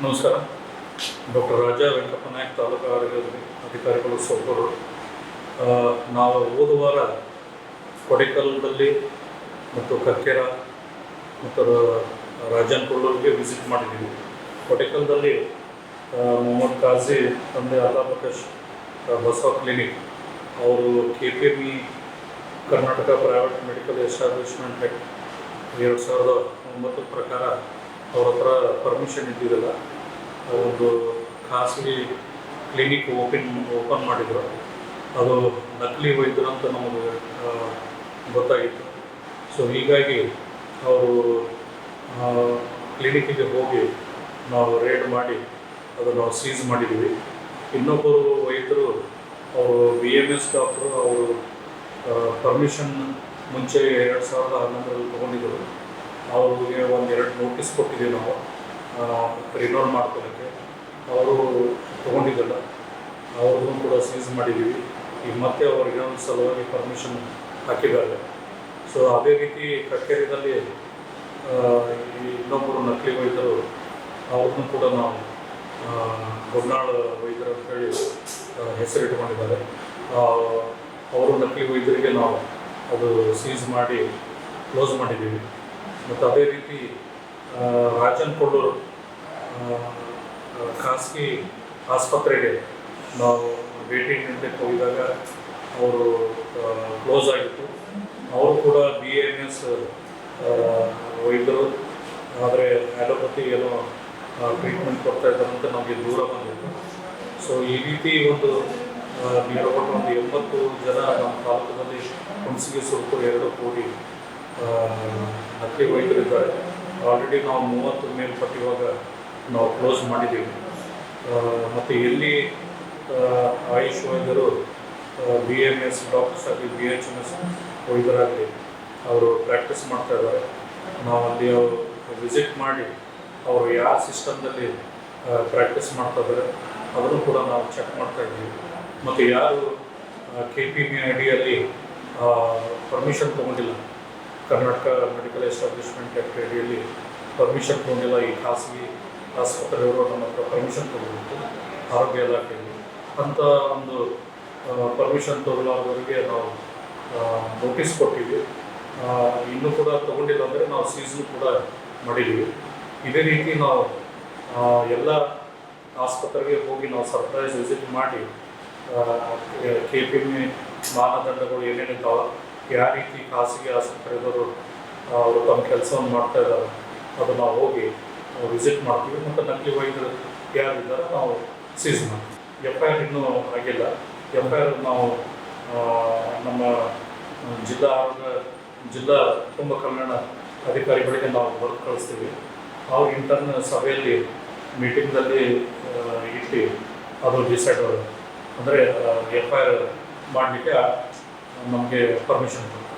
ನಮಸ್ಕಾರ. ಡಾಕ್ಟರ್ ರಾಜಾ ವೆಂಕಪ್ಪ ನಾಯಕ್, ತಾಲೂಕು ಆರೋಗ್ಯ ಅಧಿಕಾರಿಗಳು, ಸೊಗೂರು. ನಾವು ಹೋದ ವಾರ ಕೊಡೆಕಲ್ದಲ್ಲಿ ಮತ್ತು ಕಕ್ಕೇರ ಮತ್ತು ರಾಜನಕೊಳ್ಳೂರಿಗೆ ವಿಸಿಟ್ ಮಾಡಿದ್ದೀವಿ. ಕೊಡೆಕಲ್ದಲ್ಲಿ ಮೊಹಮ್ಮದ್ ಕಾಜಿ ತಂದೆ ಅಲ್ಲಾಬಕಶ್ ಬಸವ ಕ್ಲಿನಿಕ್ ಅವರು KPME Karnataka private medical establishment act 2009 ಪ್ರಕಾರ ಅವ್ರ ಹತ್ರ ಪರ್ಮಿಷನ್ ಇದ್ದಿದ್ದಲ್ಲ, ಒಂದು ಖಾಸಗಿ ಕ್ಲಿನಿಕ್ ಓಪನ್ ಮಾಡಿದ್ರು. ಅದು ನಕಲಿ ವೈದ್ಯರು ಅಂತ ನಮಗೆ ಗೊತ್ತಾಗಿತ್ತು. ಸೊ ಹೀಗಾಗಿ ಅವರು ಕ್ಲಿನಿಕ್ಕಿಗೆ ಹೋಗಿ ನಾವು ರೇಡ್ ಮಾಡಿ ಅದು ನಾವು ಸೀಸ್ ಮಾಡಿದ್ದೀವಿ. ಇನ್ನೊಬ್ಬರು ವೈದ್ಯರು ಅವರು BMS ಡಾಕ್ಟ್ರು, ಅವರು ಪರ್ಮಿಷನ್ ಮುಂಚೆ 2011ರಲ್ಲಿ ತೊಗೊಂಡಿದ್ದರು. ಅವ್ರಿಗೆ ಒಂದೆರಡು ನೋಟಿಸ್ ಕೊಟ್ಟಿದ್ದೀವಿ ನಾವು ರಿನೋಲ್ ಮಾಡ್ಕೊಳ್ಳೋಕ್ಕೆ. ಅವರು ತೊಗೊಂಡಿದ್ದಲ್ಲ, ಅವ್ರಿಗೂ ಕೂಡ ಸೀಸ್ ಮಾಡಿದ್ದೀವಿ. ಈಗ ಮತ್ತೆ ಅವ್ರಿಗೆ ಇನ್ನೊಂದು ಸಲುವಾಗಿ ಪರ್ಮಿಷನ್ ಹಾಕಿದ್ದಾರೆ. ಸೊ ಅದೇ ರೀತಿ ಕಕ್ಕೇರಿಯಲ್ಲಿ ಇನ್ನೊಬ್ಬರು ನಕಲಿ ವೈದ್ಯರು, ಅವ್ರನ್ನೂ ಕೂಡ ನಾವು ಗೊಡ್ನಾಳ್ ವೈದ್ಯರು ಅಂತೇಳಿ ಹೆಸರಿಟ್ಕೊಂಡಿದ್ದಾರೆ. ಅವರು ನಕಲಿ ವೈದ್ಯರಿಗೆ ನಾವು ಅದು ಸೀಸ್ ಮಾಡಿ ಕ್ಲೋಸ್ ಮಾಡಿದ್ದೀವಿ. ಮತ್ತು ಅದೇ ರೀತಿ ರಾಜನಕೊಳ್ಳೂರು ಖಾಸಗಿ ಆಸ್ಪತ್ರೆಗೆ ನಾವು ಭೇಟಿ ನೀಡಲಿಕ್ಕೆ ಹೋಗಿದಾಗ ಅವರು ಕ್ಲೋಸ್ ಆಗಿತ್ತು. ಅವರು ಕೂಡ BMS ವೈದ್ಯರು, ಆದರೆ ಆ್ಯಲೋಪತಿ ಏನೋ ಟ್ರೀಟ್ಮೆಂಟ್ ಕೊಡ್ತಾ ಇದ್ದಾರಂತ ನಮಗೆ ದೂರ ಬಂದಿತ್ತು. ಸೊ ಈ ರೀತಿ ಒಂದು ನಿಯರ್ಬಟ್ ಒಂದು 80 ಜನ ನಮ್ಮ ತಾಲೂಕಿನಲ್ಲಿ ಹುಣಸಗಿ ಸುರಪುರ 2 ಕೂಡಿ ನಕಲಿ ವೈದ್ಯರಿದ್ದಾರೆ. ಆಲ್ರೆಡಿ ನಾವು 30 ಮೇಲ್ಪಟ್ಟು ಇವಾಗ ನಾವು ಕ್ಲೋಸ್ ಮಾಡಿದ್ದೀವಿ. ಮತ್ತು ಎಲ್ಲಿ ಆಯುಷ್ ವೈದ್ಯರು BMS ಡಾಕ್ಟರ್ಸ್ ಆಗಲಿ, BHMS ವೈದ್ಯರಾಗಲಿ ಅವರು ಪ್ರಾಕ್ಟೀಸ್ ಮಾಡ್ತಾ ಇದ್ದಾರೆ, ನಾವು ಅಲ್ಲಿ ಅವರು ವಿಸಿಟ್ ಮಾಡಿ ಅವರು ಯಾವ ಸಿಸ್ಟಮ್ದಲ್ಲಿ ಪ್ರಾಕ್ಟೀಸ್ ಮಾಡ್ತಾ ಇದ್ದಾರೆ ಅದನ್ನು ಕೂಡ ನಾವು ಚೆಕ್ ಮಾಡ್ತಾ ಇದ್ದೀವಿ. ಮತ್ತು ಯಾರು KPME ಅಡಿಯಲ್ಲಿ ಪರ್ಮಿಷನ್ ತೊಗೊಂಡಿಲ್ಲ, ಕರ್ನಾಟಕ ಮೆಡಿಕಲ್ ಎಸ್ಟಾಬ್ಲಿಷ್ಮೆಂಟ್ ಆ್ಯಕ್ಟ್ ಅಡಿಯಲ್ಲಿ ಪರ್ಮಿಷನ್ ತೊಗೊಂಡಿಲ್ಲ, ಈ ಖಾಸಗಿ ಆಸ್ಪತ್ರೆಯವರು ನಮ್ಮ ಹತ್ರ ಪರ್ಮಿಷನ್ ತೊಗೊಳ್ಬೇಕು ಆರೋಗ್ಯ ಇಲಾಖೆಯಲ್ಲಿ ಅಂತ ಒಂದು ಪರ್ಮಿಷನ್ ತೊಗೊಳ್ಳೋರಿಗೆ ನಾವು ನೋಟಿಸ್ ಕೊಟ್ಟಿದ್ವಿ. ಇನ್ನೂ ಕೂಡ ತೊಗೊಂಡಿಲ್ಲ ಅಂದರೆ ನಾವು ಸೀಸನ್ ಕೂಡ ಮಾಡಿದ್ದೀವಿ. ಇದೇ ರೀತಿ ನಾವು ಎಲ್ಲ ಆಸ್ಪತ್ರೆಗೆ ಹೋಗಿ ನಾವು ಸರ್ಪ್ರೈಸ್ ವಿಸಿಟ್ ಮಾಡಿ KPME ಮಾನದಂಡಗಳು ಏನೇನಿದ್ದಾವೆ, ಯಾವ ರೀತಿ ಖಾಸಗಿ ಆಸ್ಪತ್ರೆದವರು ಅವರು ತಮ್ಮ ಕೆಲಸವನ್ನು ಮಾಡ್ತಾ ಇದ್ದಾರೆ ಅದು ನಾವು ಹೋಗಿ ವಿಸಿಟ್ ಮಾಡ್ತೀವಿ. ಮತ್ತು ನಕಲಿ ವೈದ್ಯರು ಯಾರಿದ್ದಾರೆ ನಾವು ಸೀಸ್ ಮಾಡ್ತೀವಿ. FIR ಇನ್ನೂ ಆಗಿಲ್ಲ. FIR ನಾವು ನಮ್ಮ ಜಿಲ್ಲಾ ಕುಟುಂಬ ಕಲ್ಯಾಣ ಅಧಿಕಾರಿಗಳಿಗೆ ನಾವು ಬರೆದು ಕಳಿಸ್ತೀವಿ. ಅವ್ರು ಇಂಟರ್ನಲ್ ಸಭೆಯಲ್ಲಿ ಮೀಟಿಂಗ್ದಲ್ಲಿ ಇಟ್ಟು ಅದು ಡಿಸೈಡ್ ಅಂದರೆ FIR ಮಾಡಲಿಕ್ಕೆ ನಮಗೆ ಪರ್ಮಿಷನ್ ಕೊಡ್ತಾರೆ.